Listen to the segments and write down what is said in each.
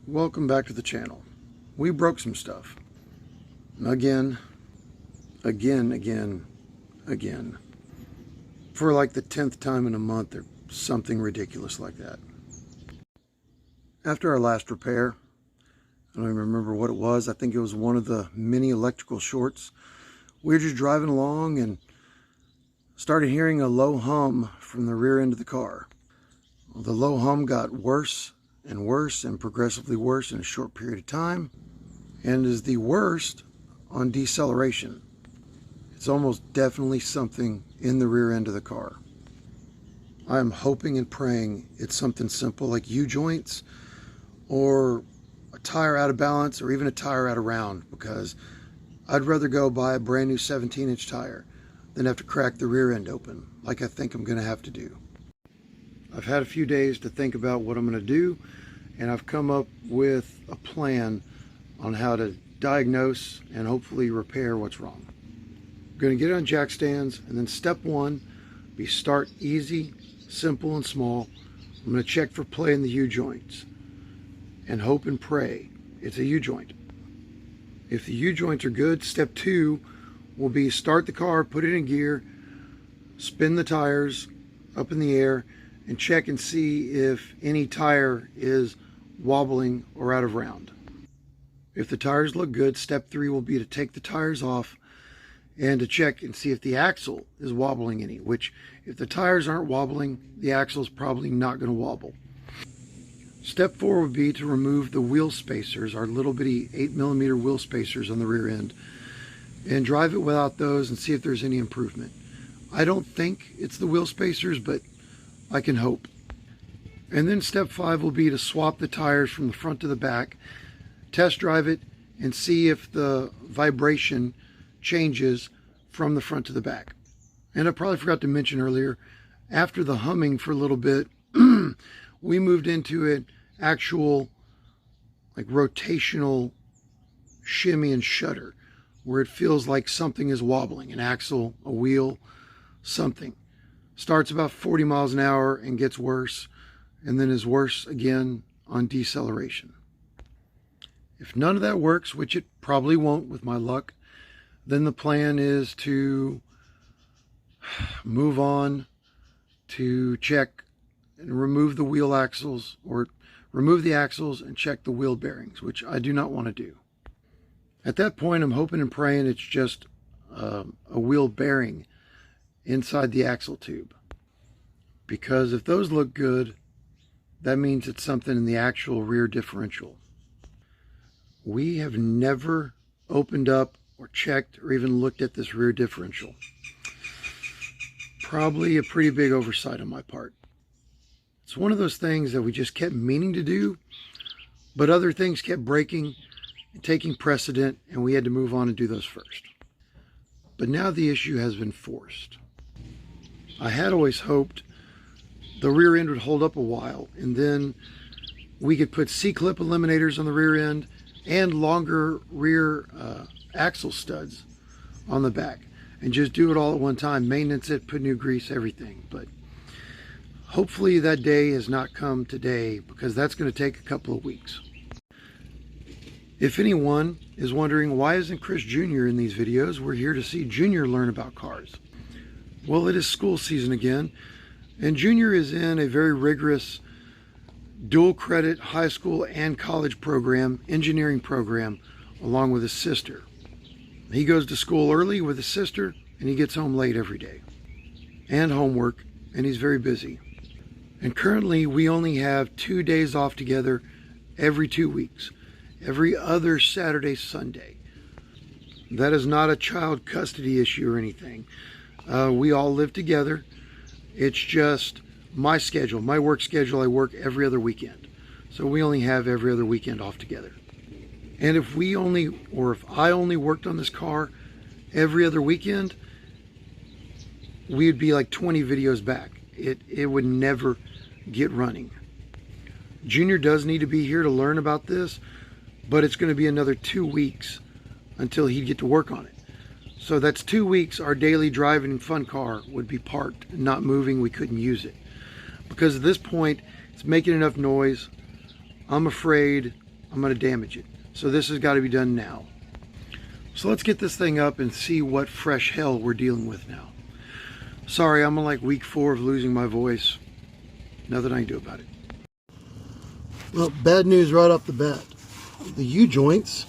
Welcome back to the channel. We broke some stuff. Again. For like the 10th time in a month or something ridiculous like that. After our last repair, I don't even remember what it was. I think it was one of the mini electrical shorts. We were just driving along and started hearing a low hum from the rear end of the car. Well, the low hum got worse and worse and progressively worse in a short period of time, and is the worst on deceleration. It's almost definitely something in the rear end of the car. I am hoping and praying it's something simple like U-joints or a tire out of balance or even a tire out of round, because I'd rather go buy a brand new 17-inch tire than have to crack the rear end open like I think I'm going to have to do. I've had a few days to think about what I'm going to do, and I've come up with a plan on how to diagnose and hopefully repair what's wrong. I'm going to get it on jack stands, and then step one, be start easy, simple and small. I'm going to check for play in the U-joints and hope and pray it's a U-joint. If the U-joints are good, step two will be start the car, put it in gear, spin the tires up in the air, and check and see if any tire is wobbling or out of round. If the tires look good, step three will be to take the tires off and to check and see if the axle is wobbling any, which if the tires aren't wobbling, the axle is probably not going to wobble. Step four would be to remove the wheel spacers, our little bitty 8mm wheel spacers on the rear end, and drive it without those and see if there's any improvement. I don't think it's the wheel spacers, but I can hope. And then step five will be to swap the tires from the front to the back, test drive it, and see if the vibration changes from the front to the back. And I probably forgot to mention earlier, after the humming for a little bit, we moved into an actual like rotational shimmy and shudder, where it feels like something is wobbling, an axle, a wheel, something. Starts about 40 miles an hour and gets worse, and then is worse again on deceleration. If none of that works, which it probably won't with my luck, then the plan is to move on to check and remove the wheel axles, or remove the axles and check the wheel bearings, which I do not want to do. At that point, I'm hoping and praying it's just a wheel bearing inside the axle tube, because if those look good, that means it's something in the actual rear differential. We have never opened up or checked or even looked at this rear differential. Probably a pretty big oversight on my part. It's one of those things that we just kept meaning to do, but other things kept breaking and taking precedent, and we had to move on and do those first. But now the issue has been forced. I had always hoped the rear end would hold up a while, and then we could put C-clip eliminators on the rear end and longer rear axle studs on the back, and just do it all at one time, maintenance it, put new grease, everything. But hopefully that day has not come today, because that's going to take a couple of weeks. If anyone is wondering why isn't Kris Jr. in these videos, we're here to see Junior learn about cars. Well, it is school season again, and Junior is in a very rigorous dual credit high school and college program, engineering program, along with his sister. He goes to school early with his sister, and he gets home late every day, and homework, and he's very busy. And currently we only have 2 days off together every 2 weeks, every other Saturday, Sunday. That is not a child custody issue or anything. We all live together. It's just my schedule, my work schedule. I work every other weekend. So we only have every other weekend off together. And if I only worked on this car every other weekend, we'd be like 20 videos back. It would never get running. Junior does need to be here to learn about this, but it's going to be another 2 weeks until he'd get to work on it. So that's 2 weeks our daily driving fun car would be parked, not moving. We couldn't use it because at this point it's making enough noise. I'm afraid I'm going to damage it. So this has got to be done now. So let's get this thing up and see what fresh hell we're dealing with now. Sorry, I'm on like week 4 of losing my voice. Nothing I can do about it. Well, bad news right off the bat. The U-joints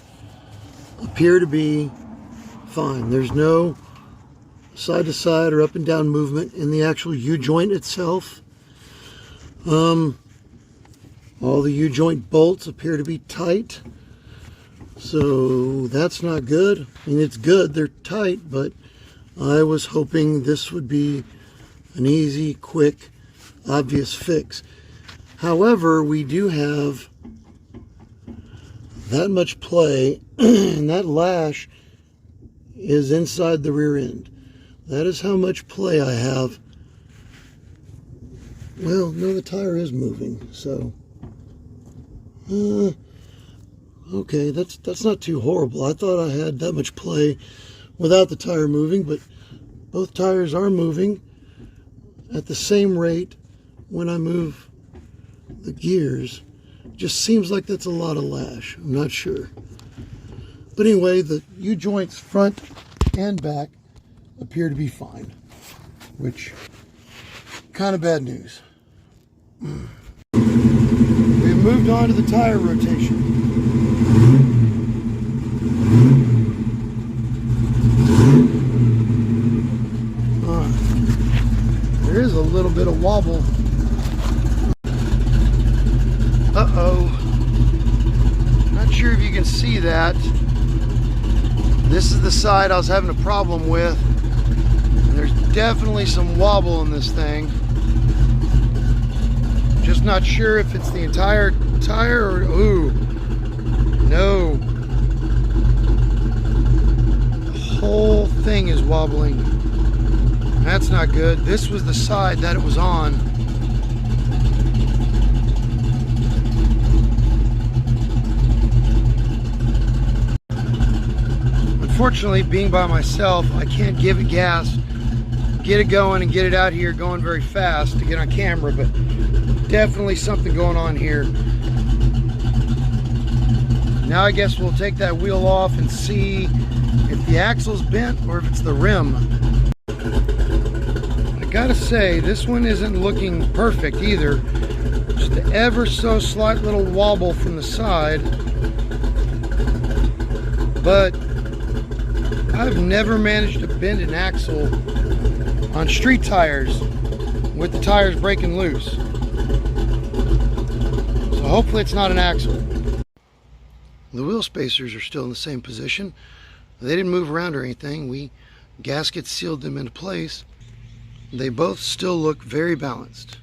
appear to be fine. There's no side to side or up and down movement in the actual U-joint itself. All the U-joint bolts appear to be tight. So that's not good. I mean, it's good, they're tight, but I was hoping this would be an easy, quick, obvious fix. However, we do have that much play, and that lash is inside the rear end. That is how much play I have. Well, no, the tire is moving, so okay, that's not too horrible. I thought I had that much play without the tire moving, but both tires are moving at the same rate when I move the gears. Just seems like that's a lot of lash. I'm not sure. But anyway, the U-joints front and back appear to be fine, which kind of bad news. We've moved on to the tire rotation. There is a little bit of wobble. Uh-oh. Not sure if you can see that. This is the side I was having a problem with. And there's definitely some wobble in this thing. Just not sure if it's the entire tire or... Ooh. No. The whole thing is wobbling. That's not good. This was the side that it was on. Unfortunately, being by myself, I can't give it gas, get it going and get it out here going very fast to get on camera, but definitely something going on here. Now I guess we'll take that wheel off and see if the axle's bent or if it's the rim. I gotta say, this one isn't looking perfect either. Just an ever so slight little wobble from the side. But I've never managed to bend an axle on street tires with the tires breaking loose. So hopefully it's not an axle. The wheel spacers are still in the same position. They didn't move around or anything. We gasket sealed them into place. They both still look very balanced.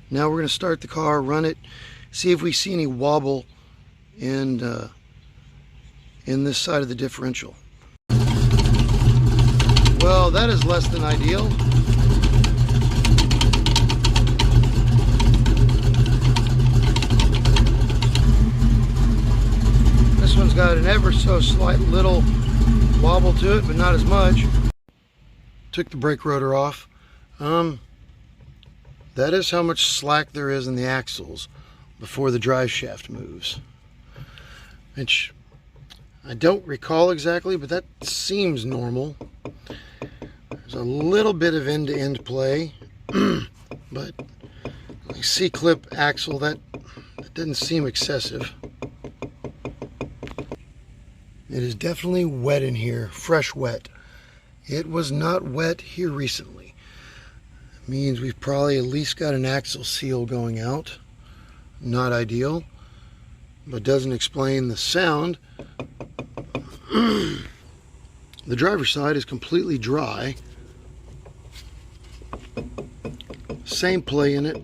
Now we're going to start the car, run it, see if we see any wobble in this side of the differential. Well, that is less than ideal. This one's got an ever so slight little wobble to it, but not as much. Took the brake rotor off. That is how much slack there is in the axles before the drive shaft moves. Which I don't recall exactly, but that seems normal. There's a little bit of end-to-end play, but the C-clip axle, that didn't seem excessive. It is definitely wet in here, fresh wet. It was not wet here recently. It means we've probably at least got an axle seal going out. Not ideal, but doesn't explain the sound. The driver's side is completely dry. Same play in it.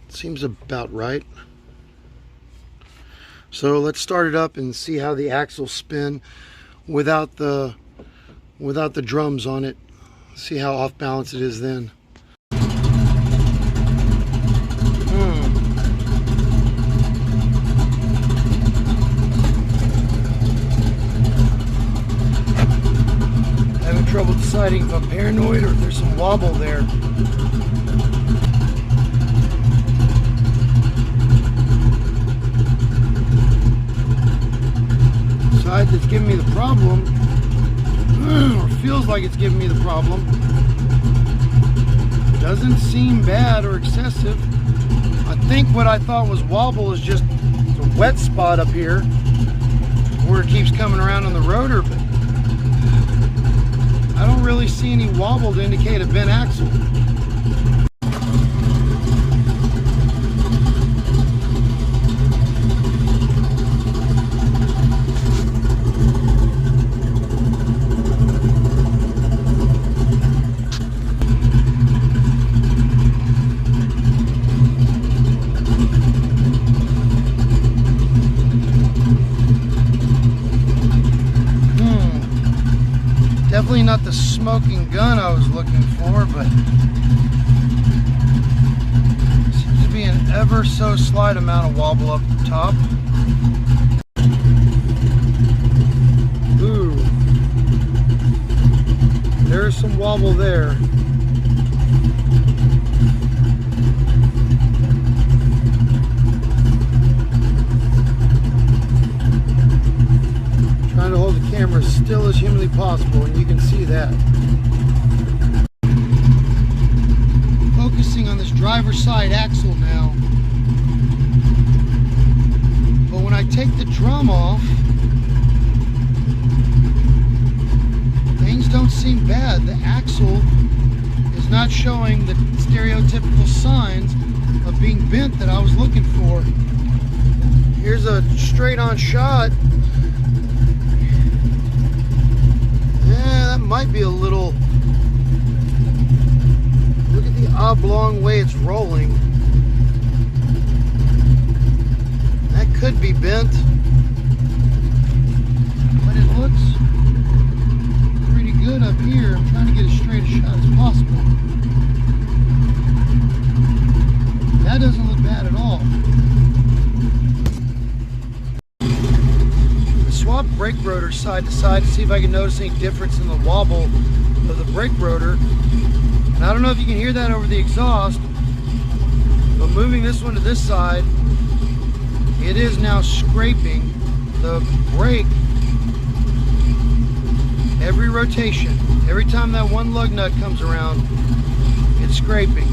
Seems about right. So let's start it up and see how the axles spin without the drums on it. See how off balance it is then. Having trouble deciding if I'm paranoid or if there's some wobble there. side that's giving me the problem, or feels like it's giving me the problem. Doesn't seem bad or excessive. I think what I thought was wobble is just a wet spot up here where it keeps coming around on the rotor, but I don't really see any wobble to indicate a bent axle. Definitely not the smoking gun I was looking for, but seems to be an ever so slight amount of wobble up top. Ooh, there's some wobble there. Trying to hold the camera as still as humanly possible, and you can see that. Focusing on this driver's side axle now. But when I take the drum off, things don't seem bad. The axle is not showing the stereotypical signs of being bent that I was looking for. Here's a straight-on shot. That might be a little, look at the oblong way it's rolling. That could be bent, but it looks pretty good up here. I'm trying to get as straight a shot as possible. That doesn't look bad at all. Swap brake rotor side to side to see if I can notice any difference in the wobble of the brake rotor. And I don't know if you can hear that over the exhaust, but moving this one to this side, it is now scraping the brake every rotation. Every time that one lug nut comes around, it's scraping.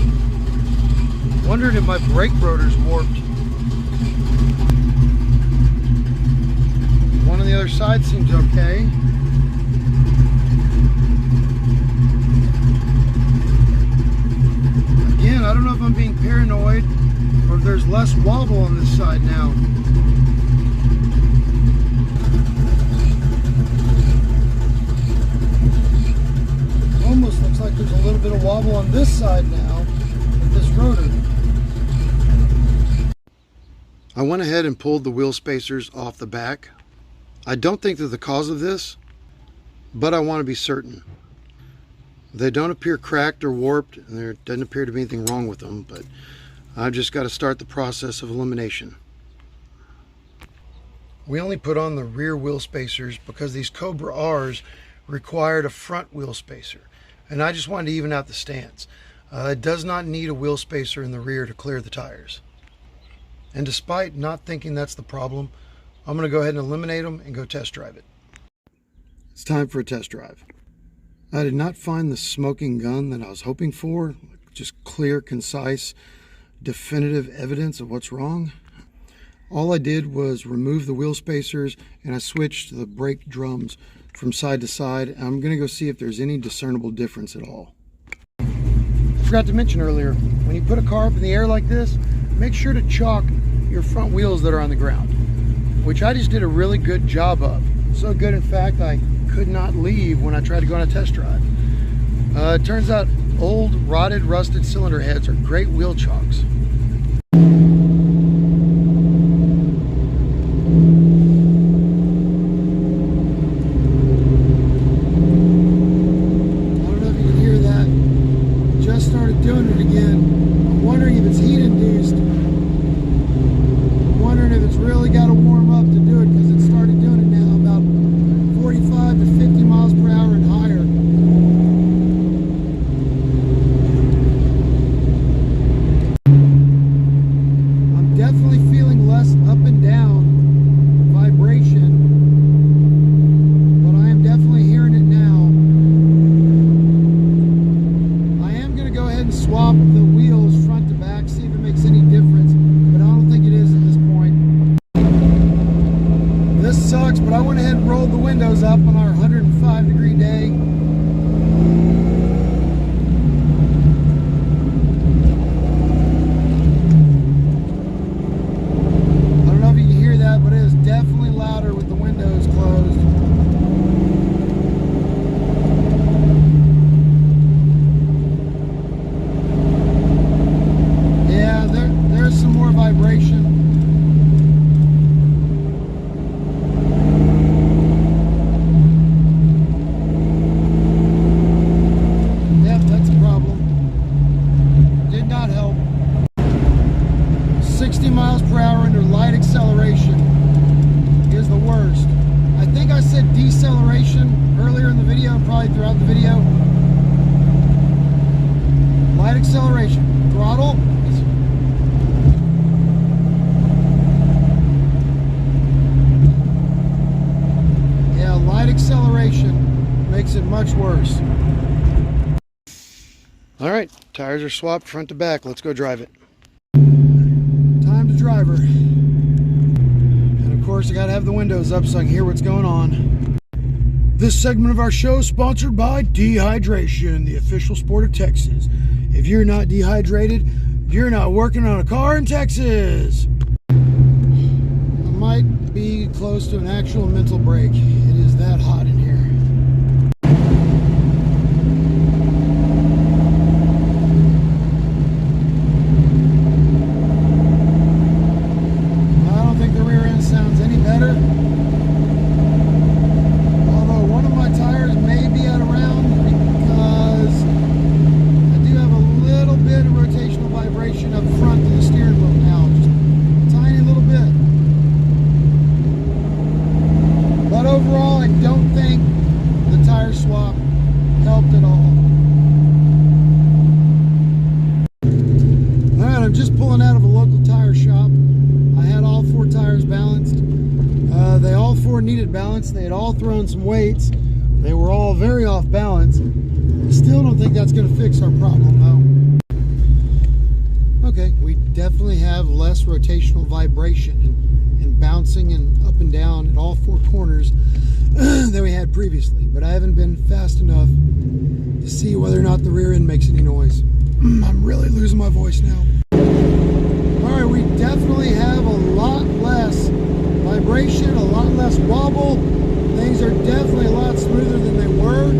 Wondering if my brake rotor's warped. One on the other side seems okay. Again, I don't know if I'm being paranoid or if there's less wobble on this side now. Almost looks like there's a little bit of wobble on this side now with this rotor. I went ahead and pulled the wheel spacers off the back. I don't think they're the cause of this, but I want to be certain. They don't appear cracked or warped, and there doesn't appear to be anything wrong with them, but I've just got to start the process of elimination. We only put on the rear wheel spacers because these Cobra R's required a front wheel spacer, and I just wanted to even out the stance. It does not need a wheel spacer in the rear to clear the tires. And despite not thinking that's the problem, I'm going to go ahead and eliminate them and go test drive it. It's time for a test drive. I did not find the smoking gun that I was hoping for, just clear, concise, definitive evidence of what's wrong. All I did was remove the wheel spacers and I switched the brake drums from side to side. I'm going to go see if there's any discernible difference at all. I forgot to mention earlier, when you put a car up in the air like this, make sure to chalk your front wheels that are on the ground, which I just did a really good job of. So good, in fact, I could not leave when I tried to go on a test drive. It turns out old, rotted, rusted cylinder heads are great wheel chalks. but I went ahead and rolled the windows up on our 105-degree day. I don't know if you can hear that, but it is definitely louder with the windows closed. Yeah, there's some more vibration. Yep, that's a problem. Did not help. 60 miles per hour under light acceleration is the worst. I think I said deceleration earlier in the video and probably throughout the video. Light acceleration. Throttle. Yeah, light acceleration makes it much worse. All right, tires are swapped front to back. Let's go drive it. Time to driver. And of course, I gotta have the windows up so I can hear what's going on. This segment of our show is sponsored by dehydration, the official sport of Texas. If you're not dehydrated, you're not working on a car in Texas. I might be close to an actual mental break. It is that hot in here. I don't think the rear end sounds any better. Although one of my tires may be out of round because I do have a little bit of rotational vibration up front of the steering wheel now. Just a tiny little bit. But overall, I don't think the tire swap helped at all. Alright, I'm just pulling out of a local tire shop. I had all 4 tires balanced. They all 4 needed balance. They had all thrown some weights. They were all very off balance. I still don't think that's going to fix our problem though. Okay, we definitely have less rotational vibration and bouncing and up and down at all 4 corners than we had previously, but I haven't been fast enough to see whether or not the rear end makes any noise. I'm really losing my voice now. Alright, we definitely have a lot less vibration, a lot less wobble. Things are definitely a lot smoother than they were,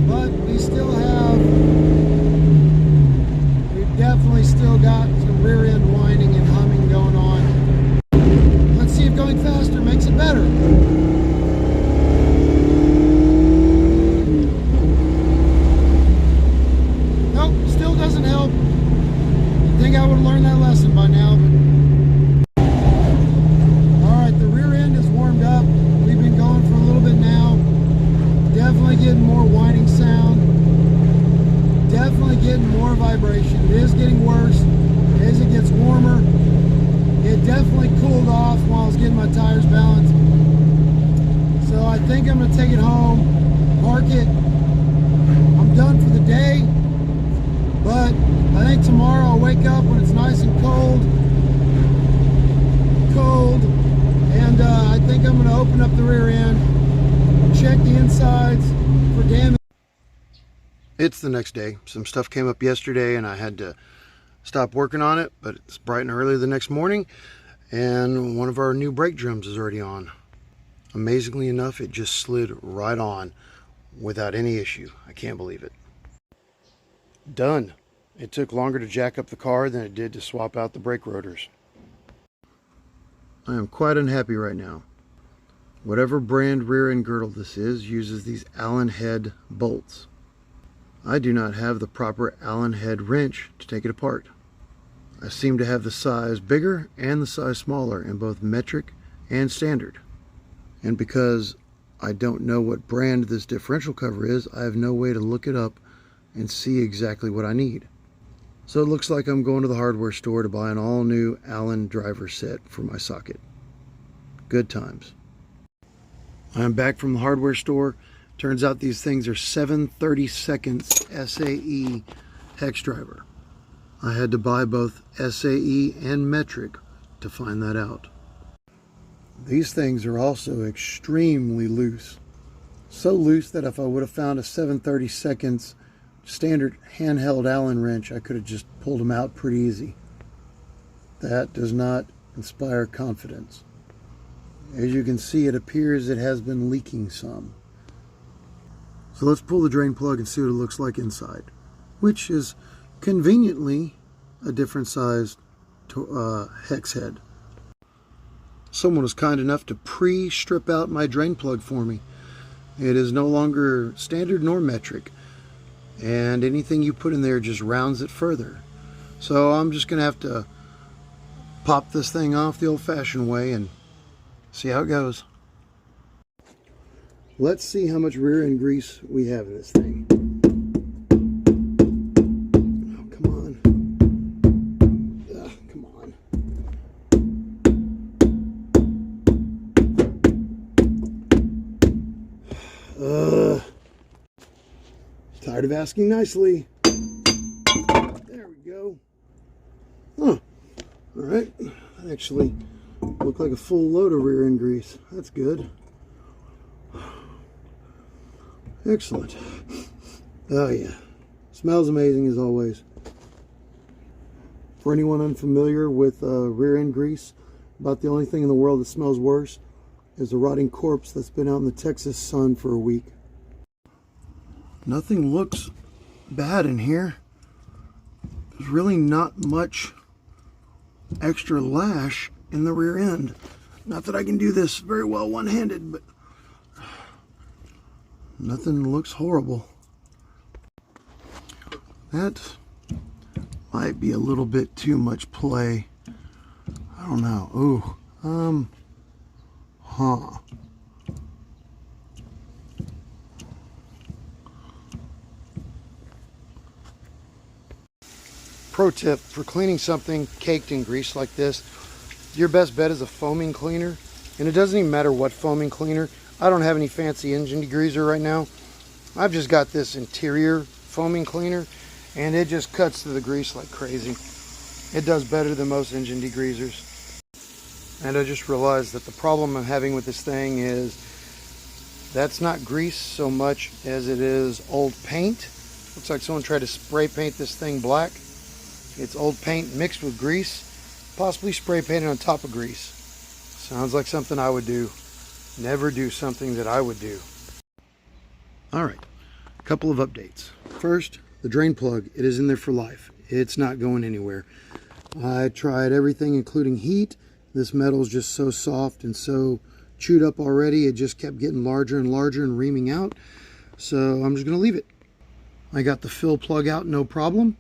but we've definitely still got some rear end whining and humming going on. Let's see if going faster makes it better. Nope, still doesn't help. I think I would have learned that lesson by now. But alright, the rear end is warmed up. We've been going for a little bit now. Definitely getting more whining sound. Definitely getting more vibration. It is getting worse as it gets warmer. It definitely cooled off while I was getting my tires balanced. So I think I'm going to take it home, park it. I'm done for the day. But I think tomorrow I'll wake up when it's nice and cold. And I think I'm going to open up the rear end, check the insides for damage. It's the next day. Some stuff came up yesterday and I had to stop working on it, but it's bright and early the next morning and one of our new brake drums is already on. Amazingly enough, it just slid right on without any issue. I can't believe it. Done. It took longer to jack up the car than it did to swap out the brake rotors. I am quite unhappy right now. Whatever brand rear end girdle this is uses these Allen head bolts. I do not have the proper Allen head wrench to take it apart. I seem to have the size bigger and the size smaller in both metric and standard. And because I don't know what brand this differential cover is, I have no way to look it up and see exactly what I need. So it looks like I'm going to the hardware store to buy an all new Allen driver set for my socket. Good times. I'm back from the hardware store. Turns out these things are 7/32 SAE hex driver. I had to buy both SAE and metric to find that out. These things are also extremely loose. So loose that if I would have found a 7/32 standard handheld Allen wrench, I could have just pulled them out pretty easy. That does not inspire confidence. As you can see, it appears it has been leaking some. So let's pull the drain plug and see what it looks like inside, which is conveniently a different size hex head. Someone was kind enough to pre-strip out my drain plug for me. It is no longer standard nor metric, and anything you put in there just rounds it further. So I'm just gonna have to pop this thing off the old-fashioned way and see how it goes. Let's see how much rear end grease we have in this thing. Oh, come on. Ugh, come on. Tired of asking nicely. There we go. Huh. Alright. That actually looked like a full load of rear end grease. That's good. Excellent. Oh yeah. Smells amazing as always. For anyone unfamiliar with rear end grease, about the only thing in the world that smells worse is a rotting corpse that's been out in the Texas sun for a week. Nothing looks bad in here. There's really not much extra lash in the rear end. Not that I can do this very well one-handed, but nothing looks horrible. That might be a little bit too much play. I don't know. Ooh. Pro tip for cleaning something caked in grease like this, your best bet is a foaming cleaner. And it doesn't even matter what foaming cleaner. I don't have any fancy engine degreaser right now. I've just got this interior foaming cleaner, and it just cuts through the grease like crazy. It does better than most engine degreasers. And I just realized that the problem I'm having with this thing is that's not grease so much as it is old paint. Looks like someone tried to spray paint this thing black. It's old paint mixed with grease, possibly spray painted on top of grease. Sounds like something I would do. Never do something that I would do. Alright, a couple of updates. First, the drain plug, it is in there for life. It's not going anywhere. I tried everything including heat. This metal is just so soft and so chewed up already, it just kept getting larger and larger and reaming out. So I'm just going to leave it. I got the fill plug out, no problem.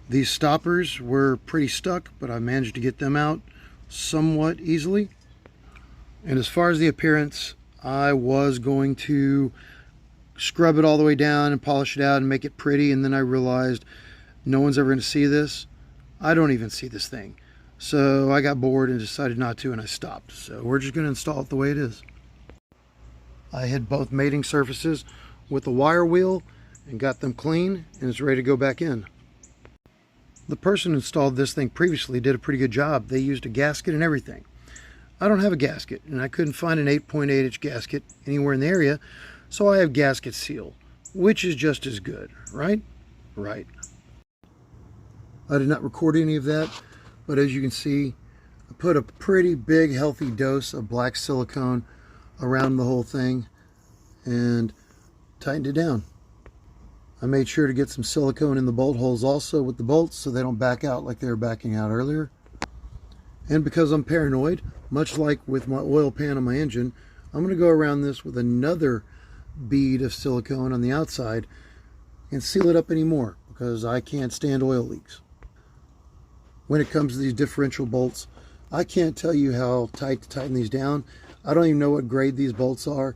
These stoppers were pretty stuck, but I managed to get them out somewhat easily. And as far as the appearance, I was going to scrub it all the way down and polish it out and make it pretty, and then I realized no one's ever going to see this. I don't even see this thing. So I got bored and decided not to, and I stopped. So we're just going to install it the way it is. I hit both mating surfaces with a wire wheel and got them clean, and it's ready to go back in. The person who installed this thing previously did a pretty good job. They used a gasket and everything. I don't have a gasket, and I couldn't find an 8.8-inch gasket anywhere in the area, so I have gasket seal, which is just as good, right? Right. I did not record any of that, but as you can see, I put a pretty big healthy dose of black silicone around the whole thing and tightened it down. I made sure to get some silicone in the bolt holes also with the bolts so they don't back out like they were backing out earlier. And because I'm paranoid, much like with my oil pan on my engine, I'm going to go around this with another bead of silicone on the outside and seal it up anymore because I can't stand oil leaks. When it comes to these differential bolts, I can't tell you how tight to tighten these down. I don't even know what grade these bolts are,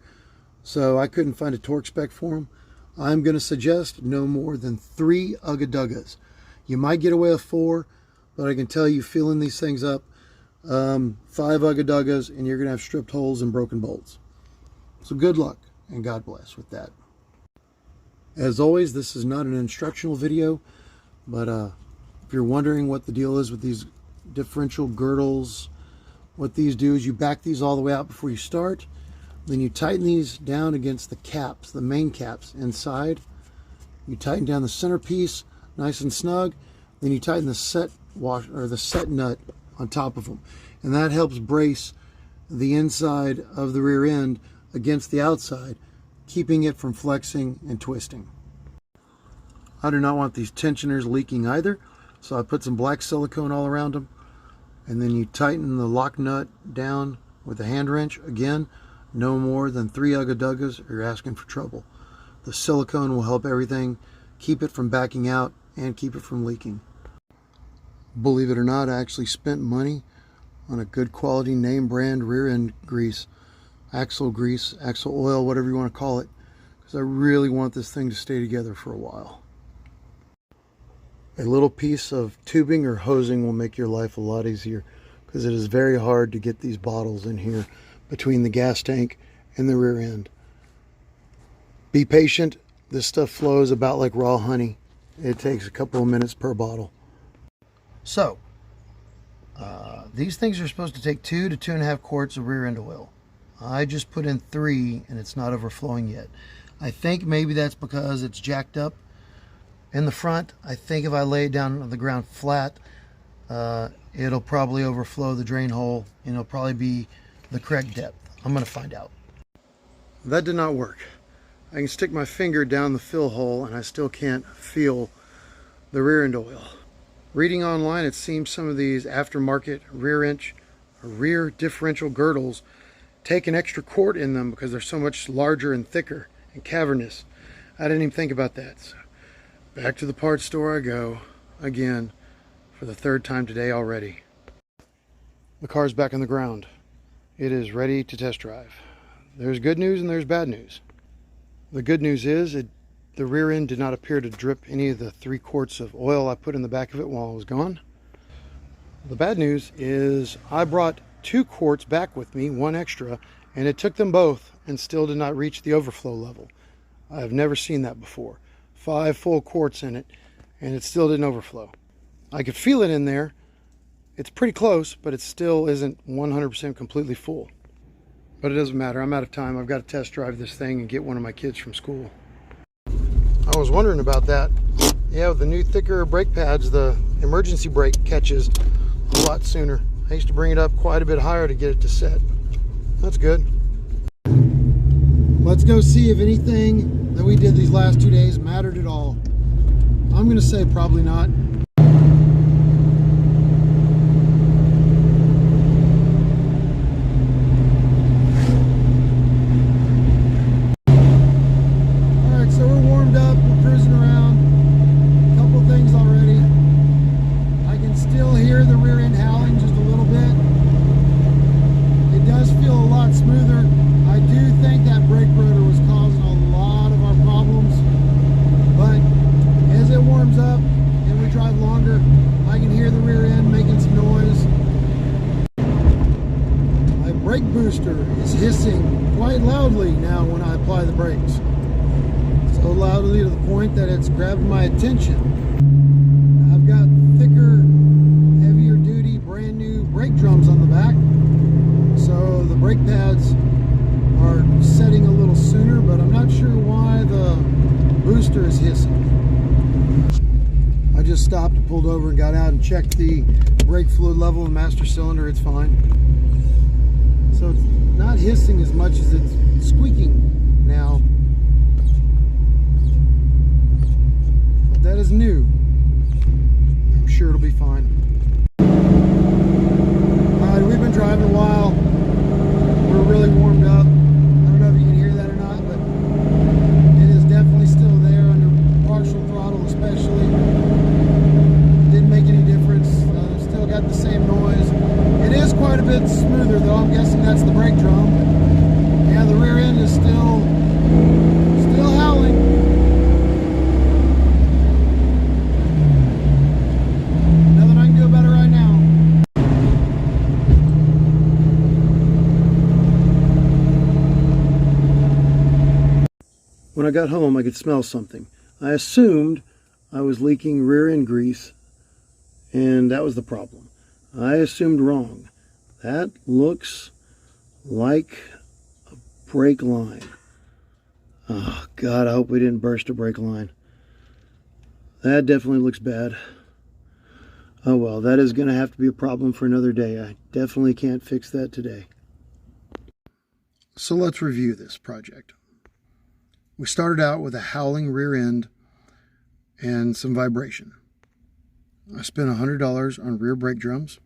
so I couldn't find a torque spec for them. I'm going to suggest no more than 3 ugga-duggas. You might get away with 4, but I can tell you filling these things up, 5 ugga-duggas and you're going to have stripped holes and broken bolts. So good luck and God bless with that. As always, this is not an instructional video, but if you're wondering what the deal is with these differential girdles What these do is you back these all the way out before you start. Then you tighten these down against the caps, the main caps inside. You tighten down the centerpiece nice and snug. Then you tighten the set nut on top of them. And that helps brace the inside of the rear end against the outside, keeping it from flexing and twisting. I do not want these tensioners leaking either, so I put some black silicone all around them. And then you tighten the lock nut down with a hand wrench. Again, no more than 3 ugga-duggas or you're asking for trouble. The silicone will help everything, keep it from backing out and keep it from leaking. Believe it or not, I actually spent money on a good quality name brand rear end grease, axle oil, whatever you want to call it, because I really want this thing to stay together for a while. A little piece of tubing or hosing will make your life a lot easier, because it is very hard to get these bottles in here between the gas tank and the rear end. Be patient. This stuff flows about like raw honey. It takes a couple of minutes per bottle. So, these things are supposed to take 2 to 2.5 quarts of rear end oil. I just put in 3 and it's not overflowing yet. I think maybe that's because it's jacked up in the front. I think if I lay it down on the ground flat, it'll probably overflow the drain hole and it'll probably be the correct depth. I'm going to find out. That did not work. I can stick my finger down the fill hole and I still can't feel the rear end oil. Reading online, it seems some of these aftermarket rear differential girdles take an extra quart in them because they're so much larger and thicker and cavernous. I didn't even think about that. So back to the parts store I go again for the 3rd time today already. The car's back on the ground. It is ready to test drive. There's good news and there's bad news. The good news is the rear end did not appear to drip any of the 3 quarts of oil I put in the back of it while I was gone. The bad news is I brought 2 quarts back with me, 1 extra, and it took them both and still did not reach the overflow level. I've never seen that before. 5 full quarts in it and it still didn't overflow. I could feel it in there. It's pretty close, but it still isn't 100% completely full. But it doesn't matter. I'm out of time. I've got to test drive this thing and get one of my kids from school. I was wondering about that. Yeah, with the new thicker brake pads, the emergency brake catches a lot sooner. I used to bring it up quite a bit higher to get it to set. That's good. Let's go see if anything that we did these last 2 days mattered at all. I'm going to say probably not. Brake booster is hissing quite loudly now when I apply the brakes. So loudly to the point that it's grabbed my attention. I've got thicker, heavier duty, brand new brake drums on the back. So the brake pads are setting a little sooner, but I'm not sure why the booster is hissing. I just stopped and pulled over and got out and checked the brake fluid level in master cylinder. It's fine. So it's not hissing as much as it's squeaking now. But that is new. I'm sure it'll be fine. Alright, we've been driving a while. We're really warmed up. I don't know if you can hear that or not, but it is definitely still there under partial throttle especially. Didn't make any difference. Still got the same noise. It is quite a bit smoother though. I'm guessing that's the brake drum. Yeah, the rear end is still howling. Nothing I can do about it right now. When I got home, I could smell something. I assumed I was leaking rear end grease, and that was the problem. I assumed wrong. That looks like a brake line. Oh, God, I hope we didn't burst a brake line. That definitely looks bad. Oh, well, that is going to have to be a problem for another day. I definitely can't fix that today. So let's review this project. We started out with a howling rear end and some vibration. I spent $100 on rear brake drums,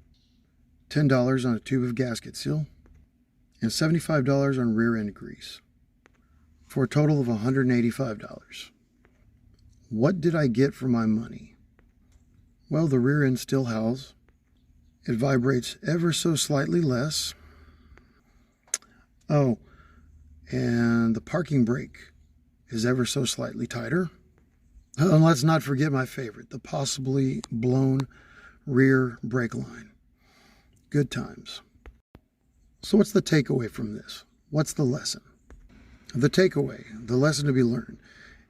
$10 on a tube of gasket seal, and $75 on rear end grease, for a total of $185. What did I get for my money? Well, the rear end still howls. It vibrates ever so slightly less. Oh, and the parking brake is ever so slightly tighter. Oh, and let's not forget my favorite, the possibly blown rear brake line. Good times. So what's the takeaway from this? What's the lesson? The takeaway, the lesson to be learned,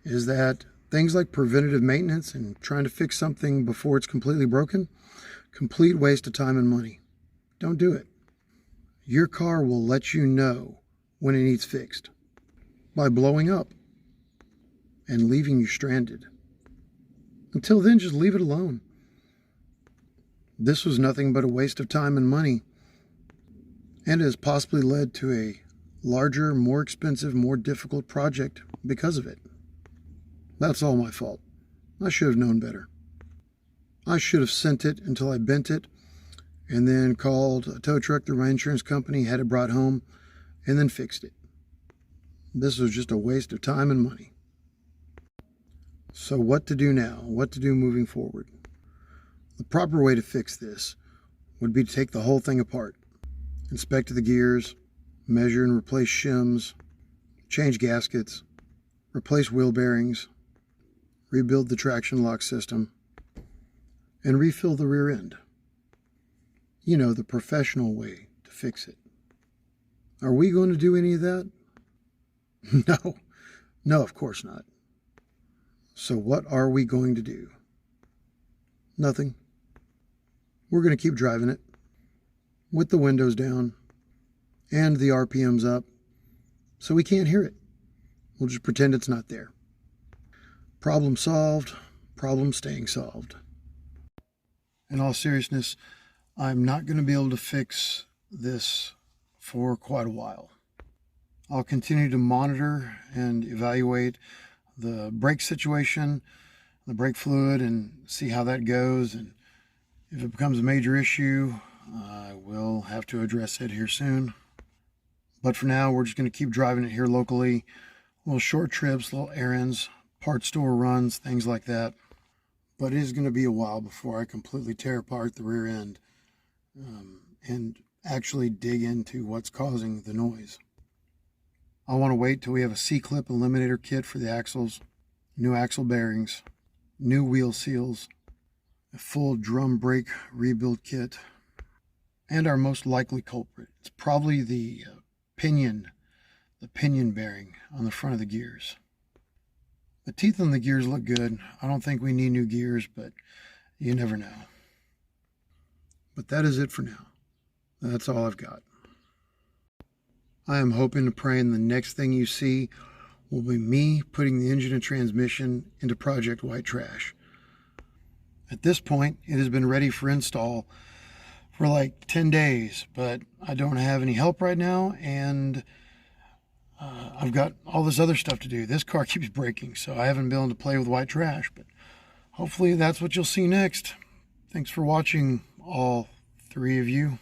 is that things like preventative maintenance and trying to fix something before it's completely broken, complete waste of time and money. Don't do it. Your car will let you know when it needs fixed by blowing up and leaving you stranded. Until then, just leave it alone. This was nothing but a waste of time and money, and it has possibly led to a larger, more expensive, more difficult project because of it. That's all my fault. I should have known better. I should have sent it until I bent it, and then called a tow truck through my insurance company, had it brought home, and then fixed it. This was just a waste of time and money. So what to do now? What to do moving forward? The proper way to fix this would be to take the whole thing apart, inspect the gears, measure and replace shims, change gaskets, replace wheel bearings, rebuild the traction lock system, and refill the rear end. You know, the professional way to fix it. Are we going to do any of that? No, of course not. So what are we going to do? Nothing. We're going to keep driving it with the windows down and the RPMs up so we can't hear it. We'll just pretend it's not there. Problem solved, problem staying solved. In all seriousness, I'm not going to be able to fix this for quite a while. I'll continue to monitor and evaluate the brake situation, the brake fluid, and see how that goes. And if it becomes a major issue, I will have to address it here soon. But for now, we're just going to keep driving it here locally. Little short trips, little errands, part store runs, things like that. But it is going to be a while before I completely tear apart the rear end and actually dig into what's causing the noise. I want to wait till we have a C-clip eliminator kit for the axles, new axle bearings, new wheel seals, a full drum brake rebuild kit, and our most likely culprit. It's probably the pinion bearing on the front of the gears. The teeth on the gears look good. I don't think we need new gears, but you never know. But that is it for now. That's all I've got. I am hoping and praying the next thing you see will be me putting the engine and transmission into Project White Trash. At this point, it has been ready for install for like 10 days, but I don't have any help right now, and I've got all this other stuff to do. This car keeps breaking, so I haven't been able to play with white trash, but hopefully that's what you'll see next. Thanks for watching, all 3 of you.